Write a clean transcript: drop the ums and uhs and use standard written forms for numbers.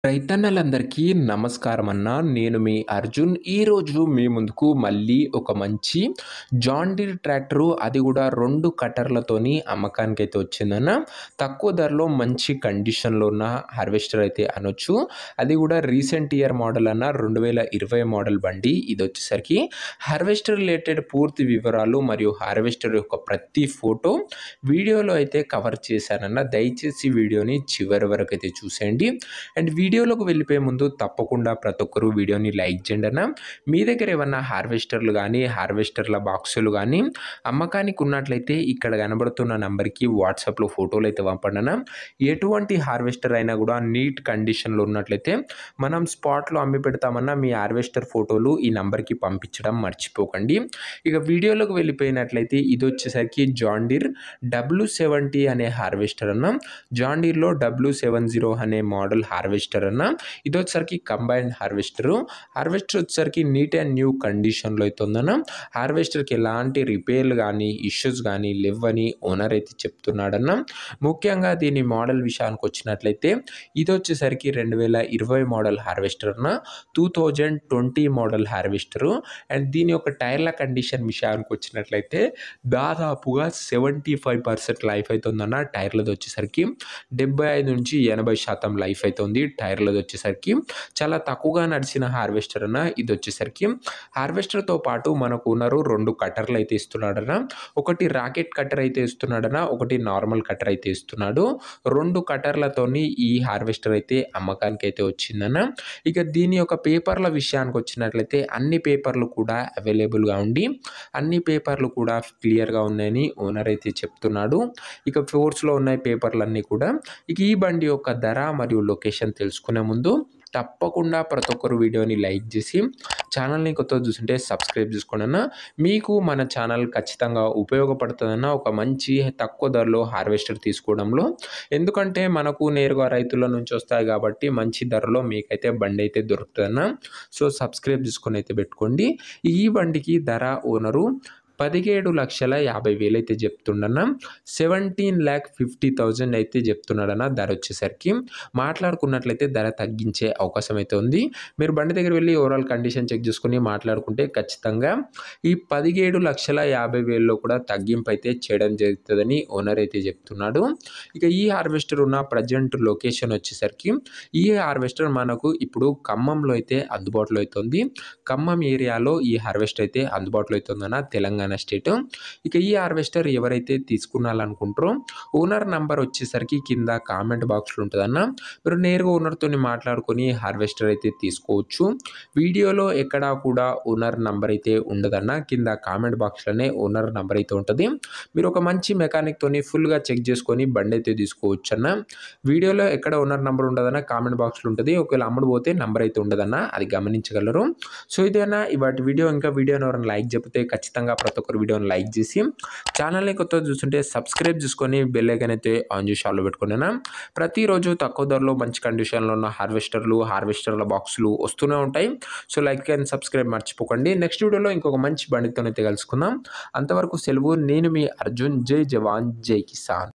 రైతన్నలందరికీ నమస్కారం అన్న. నేను మీ అర్జున్. ఈరోజు మీ ముందుకు మళ్ళీ ఒక మంచి జాన్ డీర్ ట్రాక్టరు, అది కూడా 2 కట్టర్లతోని అమ్మకానికైతే వచ్చిందన్న. తక్కువ ధరలో మంచి కండిషన్‌లో ఉన్న హార్వెస్టర్ అయితే అనొచ్చు. అది కూడా రీసెంట్ ఇయర్ మోడల్ అన్న. 2020 మోడల్ బండి. ఇదొచ్చేసరికి హార్వెస్టర్ రిలేటెడ్ పూర్తి వివరాలు మరియు హార్వెస్టర్ యొక్క ప్రతి ఫోటో వీడియోలో అయితే కవర్ చేశానన్న. దయచేసి వీడియోని చివరి వరకు అయితే చూసేయండి. అండ్ వీడియోలోకి వెళ్ళిపోయే ముందు తప్పకుండా ప్రతి ఒక్కరు వీడియోని లైక్ చేయండి అన్న. మీ దగ్గర ఏమన్నా హార్వెస్టర్లు కానీ హార్వెస్టర్ల బాక్సులు కానీ అమ్మకానికి ఉన్నట్లయితే ఇక్కడ కనబడుతున్న నెంబర్కి వాట్సాప్లో ఫోటోలు అయితే పంపండి అన్న. ఎటువంటి హార్వెస్టర్ అయినా కూడా నీట్ కండిషన్లో ఉన్నట్లయితే మనం స్పాట్లో అమ్మి పెడతామన్నా. మీ హార్వెస్టర్ ఫోటోలు ఈ నెంబర్కి పంపించడం మర్చిపోకండి. ఇక వీడియోలోకి వెళ్ళిపోయినట్లయితే ఇది వచ్చేసరికి జాన్ డీర్ W70 అనే హార్వెస్టర్ అన్న. జాన్ డీర్లో W70 అనే మోడల్ హార్వెస్టర్ అన్న. ఇది వచ్చేసరికి కంబైన్డ్ హార్వెస్టర్ వచ్చేసరికి నీట్ అండ్ న్యూ కండిషన్లో అయితే ఉందన్న. హార్వెస్టర్కి ఎలాంటి రిపేర్లు కానీ ఇష్యూస్ కానీ లేవని ఓనర్ అయితే చెప్తున్నాడన్న. ముఖ్యంగా దీని మోడల్ విషయానికి వచ్చినట్లయితే ఇది వచ్చేసరికి 2020 మోడల్ హార్వెస్టర్ అన్న. 2020 మోడల్ హార్వెస్టర్. అండ్ దీని యొక్క టైర్ల కండిషన్ విషయానికి వచ్చినట్లయితే దాదాపుగా 75% లైఫ్ అయితే ఉందన్న. టైర్లది వచ్చేసరికి 75 నుంచి 80% లైఫ్ అయితే ఉంది. టైర్లది వచ్చేసరికి చాలా తక్కువగా నడిచిన హార్వెస్టర్ అన్న. ఇది వచ్చేసరికి హార్వెస్టర్తో పాటు మనకు ఉన్నారు 2 కట్టర్లు అయితే ఇస్తున్నాడన్న. ఒకటి రాకెట్ కట్టర్ అయితే ఇస్తున్నాడన్న, ఒకటి నార్మల్ కట్టర్ అయితే ఇస్తున్నాడు. 2 కట్టర్లతోని ఈ హార్వెస్టర్ అయితే అమ్మకానికి అయితే వచ్చిందన్న. ఇక దీని యొక్క పేపర్ల విషయానికి వచ్చినట్లయితే అన్ని పేపర్లు కూడా అవైలబుల్గా ఉండి అన్ని పేపర్లు కూడా క్లియర్గా ఉన్నాయని ఓనర్ అయితే చెప్తున్నాడు. ఇక ఫోర్స్లో ఉన్నాయి పేపర్లన్నీ కూడా. ఇక ఈ బండి యొక్క ధర మరియు లొకేషన్ తెలుసుకునే ముందు తప్పకుండా ప్రతి ఒక్కరు వీడియోని లైక్ చేసి ఛానల్ని కొత్తగా చూస్తుంటే సబ్స్క్రైబ్ చేసుకోండి అన్న. మీకు మన ఛానల్ ఖచ్చితంగా ఉపయోగపడుతుందన్న ఒక మంచి తక్కువ ధరలో హార్వెస్టర్ తీసుకోవడంలో. ఎందుకంటే మనకు నేరుగా రైతుల నుంచి వస్తాయి కాబట్టి మంచి ధరలో మీకైతే బండి అయితే దొరుకుతుందన్న. సో సబ్స్క్రైబ్ చేసుకొని అయితే పెట్టుకోండి. ఈ బండికి ధర ఓనరు 17,50,000 అయితే చెప్తుండన్న. 17,50,000 అయితే చెప్తున్నాడన్న. ధర వచ్చేసరికి మాట్లాడుకున్నట్లయితే ధర తగ్గించే అవకాశం అయితే ఉంది. మీరు బండి దగ్గర వెళ్ళి ఓవరాల్ కండిషన్ చెక్ చేసుకుని మాట్లాడుకుంటే ఖచ్చితంగా ఈ 17,50,000లో కూడా తగ్గింపు అయితే చేయడం జరుగుతుందని ఓనర్ అయితే చెప్తున్నాడు. ఇక ఈ హార్వెస్టర్ ఉన్న ప్రజెంట్ లొకేషన్ వచ్చేసరికి ఈ హార్వెస్టర్ మనకు ఇప్పుడు ఖమ్మంలో అయితే అందుబాటులో అవుతుంది. ఖమ్మం ఏరియాలో ఈ హార్వెస్టర్ అయితే అందుబాటులో అవుతుందన్న, తెలంగాణ స్టేట్. ఇక ఈ హార్వెస్టర్ ఎవరైతే తీసుకున్నారనుకుంటారో ఓనర్ నంబర్ వచ్చేసరికి కింద కామెంట్ బాక్స్లో ఉంటుందన్న. మీరు నేరుగా ఓనర్తో మాట్లాడుకొని హార్వెస్టర్ అయితే తీసుకోవచ్చు. వీడియోలో ఎక్కడా కూడా ఓనర్ నంబర్ అయితే ఉండదన్న. కింద కామెంట్ బాక్స్లోనే ఓనర్ నంబర్ అయితే ఉంటుంది. మీరు ఒక మంచి మెకానిక్తోని ఫుల్గా చెక్ చేసుకొని బండి అయితే తీసుకోవచ్చు అన్న. వీడియోలో ఎక్కడ ఓనర్ నంబర్ ఉండదన్న, కామెంట్ బాక్స్లో ఉంటుంది. ఒకవేళ అమ్ముడు పోతే నంబర్ అయితే ఉండదన్న, అది గమనించగలరు. సో ఇదేనా ఇవాటి వీడియో. ఇంకా వీడియోని ఎవరైనా లైక్ చెప్తే ఖచ్చితంగా ప్రతి ఒక్కరు వీడియోని లైక్ చేసి ఛానల్ని కొత్తగా చూస్తుంటే సబ్స్క్రైబ్ చేసుకొని బెల్ ఐకాన్ అయితే ఆన్ చేసి ఆన్లో పెట్టుకున్నాను. ప్రతిరోజు తక్కువ ధరలో మంచి కండిషన్లో ఉన్న హార్వెస్టర్ల బాక్సులు వస్తూనే ఉంటాయి. సో లైక్ అండ్ సబ్స్క్రైబ్ మర్చిపోకండి. నెక్స్ట్ వీడియోలో ఇంకొక మంచి బండితో అయితే కలుసుకుందాం. అంతవరకు సెలవు. నేను మీ అర్జున్. జై జవాన్ జై కిసాన్.